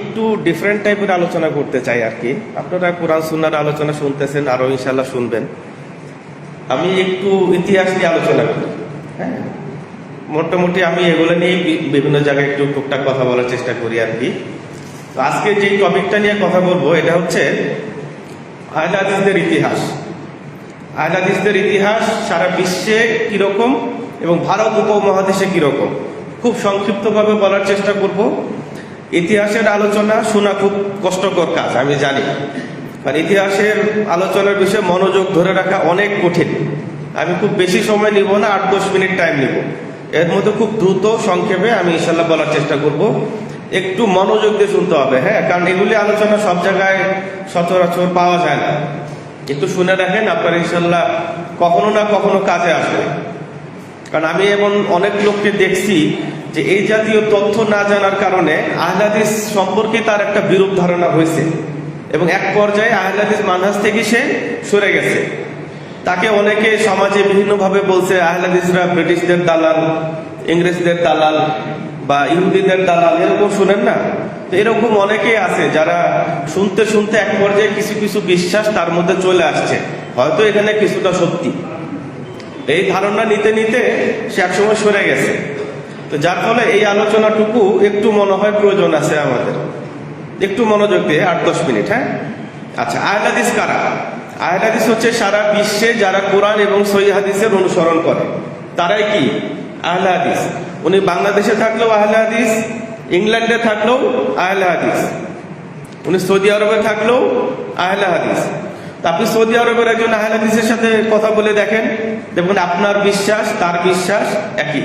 একটু ডিফারেন্ট টাইপের আলোচনা করতে চাই আর কি। আপনারা কোরআন সুন্নাহর আলোচনা শুনতেছেন, আরো ইনশাল্লাহ শুনবেন। আমি একটু ইতিহাস নিয়ে আলোচনা করি। হ্যাঁ, মোটামুটি আমি এগুলো নিয়ে বিভিন্ন জায়গায় একটু টুকটাক কথা বলার চেষ্টা করি আর কি। তো আজকে যে টপিকটা নিয়ে কথা বলবো এটা হচ্ছে আহলে হাদিসদের ইতিহাস। আহলে হাদিসদের ইতিহাস সারা বিশ্বে কিরকম এবং ভারত উপমহাদেশে কিরকম, খুব সংক্ষিপ্তভাবে বলার চেষ্টা করব। ইতিহাসের আলোচনা শোনা খুব কষ্টকর কাজ, আমি জানি, কারণ ইতিহাসের আলোচনার বিষয়ে মনোযোগ ধরে রাখা অনেক কঠিন। আমি খুব বেশি সময় নিব না, 8-10 মিনিট টাইম নিব। এর মধ্যে খুব দ্রুত সংক্ষেপে আমি ইনশাল্লাহ বলার চেষ্টা করব। একটু মনোযোগ দিয়ে শুনতে হবে, হ্যাঁ, কারণ এগুলি আলোচনা সব জায়গায় সচরাচর পাওয়া যায় না। একটু শুনে রাখেন, আপনার ইনশাল্লাহ কখনো না কখনো কাজে আসবে। কারণ আমি এমন অনেক লোককে দেখছি যে এই জাতীয় তথ্য না জানার কারণে আহলে হাদিস সম্পর্কে তার একটা বিরূপ ধারণা হয়েছে এবং এক পর্যায়ে আহলে হাদিস মানহাজ থেকে সে সরে গেছে। তাকে অনেকে সমাজে বিভিন্নভাবে বলছে আহলে হাদিসরা ব্রিটিশদের দালাল, ইংরেজদের দালাল বা ইহুদিদের দালাল, এরকম শুনেন না? তো এরকম অনেকেই আছে যারা শুনতে শুনতে এক পর্যায়ে কিছু কিছু বিশ্বাস তার মধ্যে চলে আসছে, হয়তো এখানে কিছুটা সত্যি। এই ধারণা নিতে নিতে সে একসময় সরে গেছে। তো যার ফলে এই আলোচনাটুকু একটু মনে হয় প্রয়োজন আছে আমাদের, একটু মনোযোগ দিয়ে 8-10 মিনিট। হ্যাঁ, আচ্ছা, আহলে হাদিস কারা? আহলে হাদিস হচ্ছে সারা বিশ্বে যারা কোরআন এবং সহিহ হাদিসের অনুসরণ করে, তারাই কি আহলে হাদিস। উনি বাংলাদেশে থাকলেও আহলে হাদিস, ইংল্যান্ডে থাকলেও আহলে হাদিস, উনি সৌদি আরবে থাকলেও আহলে হাদিস। আপনি সৌদি আরবের একজন আহলে হাদিসের সাথে কথা বলে দেখেন, দেখবেন আপনার বিশ্বাস তার বিশ্বাস একই।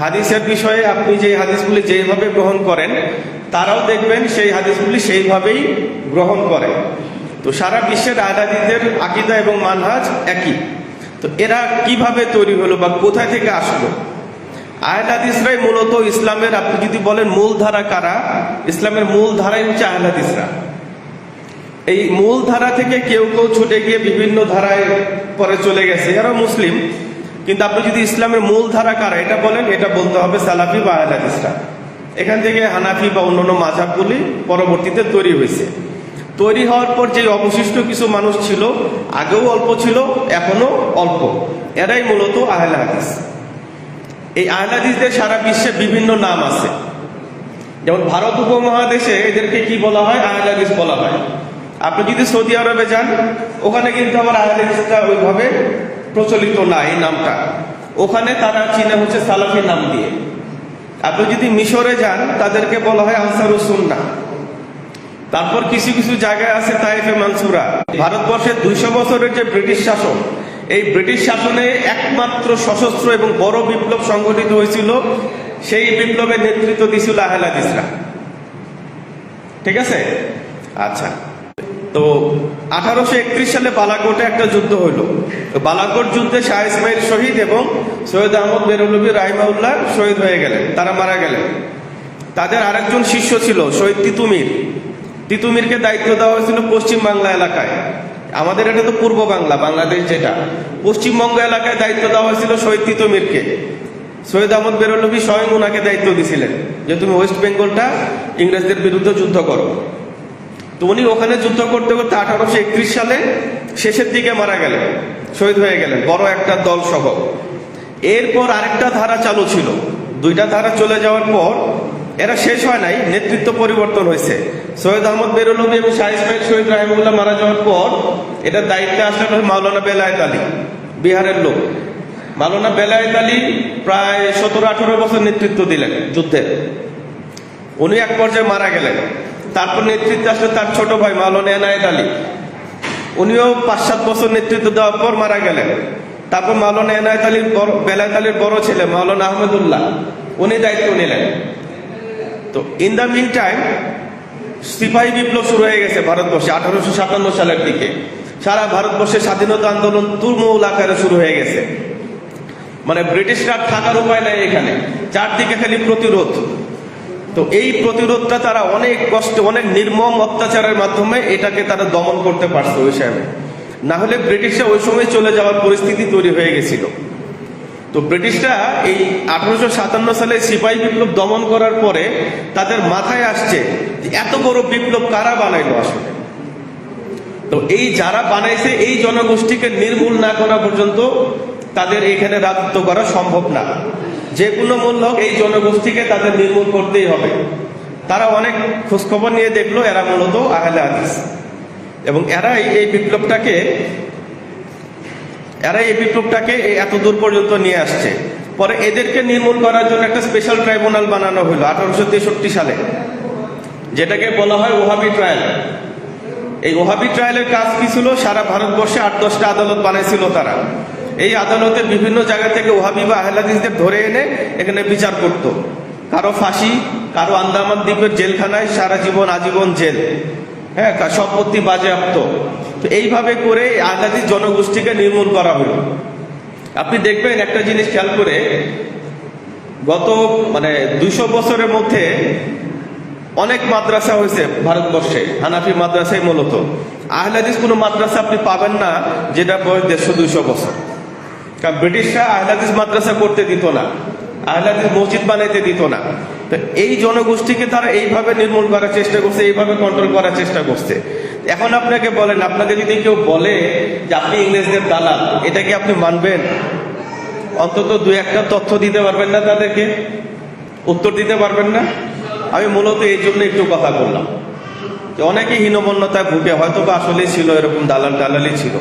হাদিসের বিষয়ে আপনি যে হাদিসগুলি যেভাবে গ্রহণ করেন, তারাও দেখবেন সেই হাদিসগুলি সেইভাবেই গ্রহণ করে। তো সারা বিশ্বের আহলে হাদিসদের আকীদা এবং মানহাজ একই। তো এরা কিভাবে তৈরি হলো বা কোথায় থেকে আসলো? আহলে হাদিসরাই মূলত ইসলামের, আপনি যদি বলেন মূল ধারা কারা, ইসলামের মূল ধারাই হচ্ছে আহলে হাদিসরা। এই মূল ধারা থেকে কেউ কেউ ছুটে গিয়ে বিভিন্ন ধারায় পরে চলে গেছে, এরা মুসলিম। কিন্তু আপনি যদি ইসলামের মূল ধারা কারা এটা বলেন, এটা বলতে হবে সালাফি বা আহলে হাদিসরা। এখান থেকে হানাফি বা অন্যান্য মাযহাবগুলি পরবর্তীতে তৈরি হয়েছে। তৈরি হওয়ার পর যে অবশিষ্ট কিছু মানুষ ছিল, আগেও অল্প ছিল, এখনো অল্প, এরাই মূলত আহলে হাদিস। এই আহলে হাদিসদের সারা বিশ্বে বিভিন্ন নাম আছে। যেমন ভারত উপমহাদেশে এদেরকে কি বলা হয়? আহলে হাদিস বলা হয়। আপনি যদি সৌদি আরবে যান, ওখানে কিন্তু আমার আহলে হাদিসটা ওইভাবে প্রচলিত না এই নামটা, ওখানে তারা চিনে হচ্ছে সালাফি নাম দিয়ে। আপনি যদি মিশরে যান, তাদেরকে বলা হয় আনসারুস সুন্নাহ। তারপর কিছু কিছু জায়গায় আছে তায়েফে মানসুরা। ভারতবর্ষের 200 বছরের যে ব্রিটিশ শাসন, এই ব্রিটিশ শাসনে একমাত্র সশস্ত্র এবং বড় বিপ্লব সংঘটিত হয়েছিল, সেই বিপ্লবের নেতৃত্ব দিয়েছিল আহলে হাদিসরা। ঠিক আছে? আচ্ছা, তো 1831 সালে বালাকোটে একটা যুদ্ধ হইল। বালাকোট যুদ্ধে শাহ ইসমাইল শহীদ এবং সৈয়দ আহমদ বেরলভী রাহিমাহুল্লাহ শহীদ হয়ে গেলেন, তারা মারা গেলেন। তাদের আরেকজন শিষ্য ছিল শহীদ তিতুমির। তিতুমিরকে দায়িত্ব দেওয়া হয়েছিল পশ্চিম বাংলা এলাকায়। আমাদের এটা তো পূর্ব বাংলা, বাংলাদেশ যেটা, পশ্চিমবঙ্গ এলাকায় দায়িত্ব দেওয়া হয়েছিল শহীদ তিতুমিরকে। সৈয়দ আহমদ বেরলভী স্বয়ং ওনাকে দায়িত্ব দিয়েছিলেন যে তুমি ওয়েস্ট বেঙ্গলটা ইংরেজদের বিরুদ্ধে যুদ্ধ করো। তো উনি ওখানে যুদ্ধ করতে করতে 1831 সালে শেষের দিকে মারা গেলেন, শহীদ হয়ে গেলেন, বড় একটা দল সহ। এরপর আরেকটা ধারা চালু ছিল। দুইটা ধারা চলে যাওয়ার পর এরা শেষ হয় নাই, নেতৃত্ব পরিবর্তন হয়েছে। সৈয়দ আহমদ বেরলভী এবং শাহ ইসমাইল শহীদ রাহিমাহুল্লাহ মারা যাওয়ার পর এটার দায়িত্বে আসলেন মাওলানা বেলায়েত আলী, বিহারের লোক। মাওলানা বেলায়েত আলী প্রায় 17-18 বছর নেতৃত্ব দিলেন যুদ্ধের। উনি এক পর্যায়ে মারা গেলেন। তারপর নেতৃত্বে আসলে তার ছোট ভাই মাওলানা এনায়েত আলী, উনিও 5-7 বছর নেতৃত্ব দেওয়ার পর মারা গেলেন। তারপর মাওলানা এনায়েত আলীর বেলায়েত আলীর বড় ছেলে মাওলানা আহমেদুল্লাহ, উনি দায়িত্ব নিলেন। তো ইন দ্য মিন টাইম সিপাহী বিপ্লব শুরু হয়ে গেছে ভারতবর্ষে 1857 সালের দিকে। সারা ভারতবর্ষে স্বাধীনতা আন্দোলন তুলমুল আকারে শুরু হয়ে গেছে। মানে ব্রিটিশরা থাকার উপায় নাই এখানে, চারদিকে খালি প্রতিরোধ। তো এই প্রতিরোধটা তারা অনেক কষ্ট, অনেক নির্মম অত্যাচারের মাধ্যমে এটাকে তারা দমন করতে পারছে ওই সময়। না হলে ব্রিটিশরা ওই সময় চলে যাওয়ার পরিস্থিতি তৈরি হয়ে গেছিল। তো ব্রিটিশরা এই 1857 সালে সিপাহী বিপ্লব দমন করার পরে তাদের মাথায় আসছে যে এত বড় বিপ্লব কারা বানাইলো আসলে। তো এই যারা বানাইছে এই জনগোষ্ঠীকে নির্মূল না করা পর্যন্ত তাদের এখানে রাজত্ব করা সম্ভব না। যে কোনো মূল্য হোক এই জনগোষ্ঠীকে তাদের নির্মূল করতেই হবে। তারা অনেক খোঁজখবর নিয়ে দেখলো এরা মূলত আহলে হাদিস, এবং এরাই এই বিপ্লবটাকে এত দূর পর্যন্ত নিয়ে আসছে। পরে এদেরকে নির্মূল করার জন্য একটা স্পেশাল ট্রাইব্যুনাল বানানো হলো 1863 সালে, যেটাকে বলা হয় ওহাবি ট্রায়াল। এই ওহাবি ট্রায়ালের কাজ কি ছিল? সারা ভারতবর্ষে 8-10টা আদালত বানাইছিল তারা। এই আদালতে বিভিন্ন জায়গা থেকে ওহাবি বা আহলে হাদিসদের ধরে এনে এখানে বিচার করত। কারো ফাঁসি, কারো আন্দামান দ্বীপের জেলখানায় সারা জীবন আজীবন জেল, হ্যাঁ, সম্পত্তি বাজেয়াপ্ত। তো এইভাবে করে আহলে হাদিস জনগোষ্ঠীকে নির্মূল করা হলো। আপনি দেখবেন একটা জিনিস খেয়াল করে, গত 200 বছরের মধ্যে অনেক মাদ্রাসা হয়েছে ভারতবর্ষে, হানাফি মাদ্রাসায় মূলত। আহলে হাদিস কোনো মাদ্রাসা আপনি পাবেন না যেটা বয়স 150-200 বছর। কারণ ব্রিটিশরা আহলে হাদিস মাদ্রাসা করতে দিত না, আহলে হাদিস মসজিদ বানাইতে দিত না। তো এই জনগোষ্ঠীকে তারা এইভাবে নির্মূল করার চেষ্টা করছে, এইভাবে কন্ট্রোল করার চেষ্টা করছে। এখন আপনাকে বলেন, আপনাকে যদি কেউ বলে যে আপনি ইংরেজদের দালাল, এটা কি আপনি মানবেন? অন্তত 2-1টা তথ্য দিতে পারবেন না তাদেরকে? উত্তর দিতে পারবেন না? আমি মূলত এই জন্য একটু কথা বললাম যে অনেকে হীনমন্যতায় ভুগে, হয়তো বা আসলে ছিল এরকম দালালি ছিল,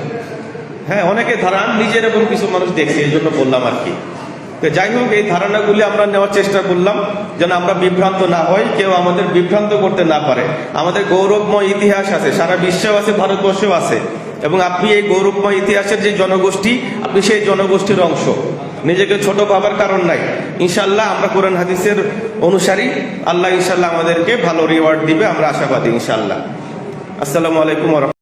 হ্যাঁ, অনেকে ধারণা, নিজের এবং কিছু মানুষ দেখছে, এই জন্য বললাম আর কি। তো যাই হোক, এই ধারণাগুলি আমরা নেওয়ার চেষ্টা করলাম যেন আমরা বিভ্রান্ত না হই, কেউ আমাদের বিভ্রান্ত করতে না পারে। আমাদের গৌরবময় ইতিহাস আছে, সারা বিশ্বেও আছে, ভারতবর্ষেও আছে, এবং আপনি এই গৌরবময় ইতিহাসের যে জনগোষ্ঠী, আপনি সেই জনগোষ্ঠীর অংশ। নিজেকে ছোট ভাবার কারণ নাই। ইনশাল্লাহ আমরা কোরআন হাদিসের অনুসারী, আল্লাহ ইনশাল্লাহ আমাদেরকে ভালো রিওয়ার্ড দিবে, আমরা আশাবাদী ইনশাল্লাহ। আসসালামু আলাইকুম।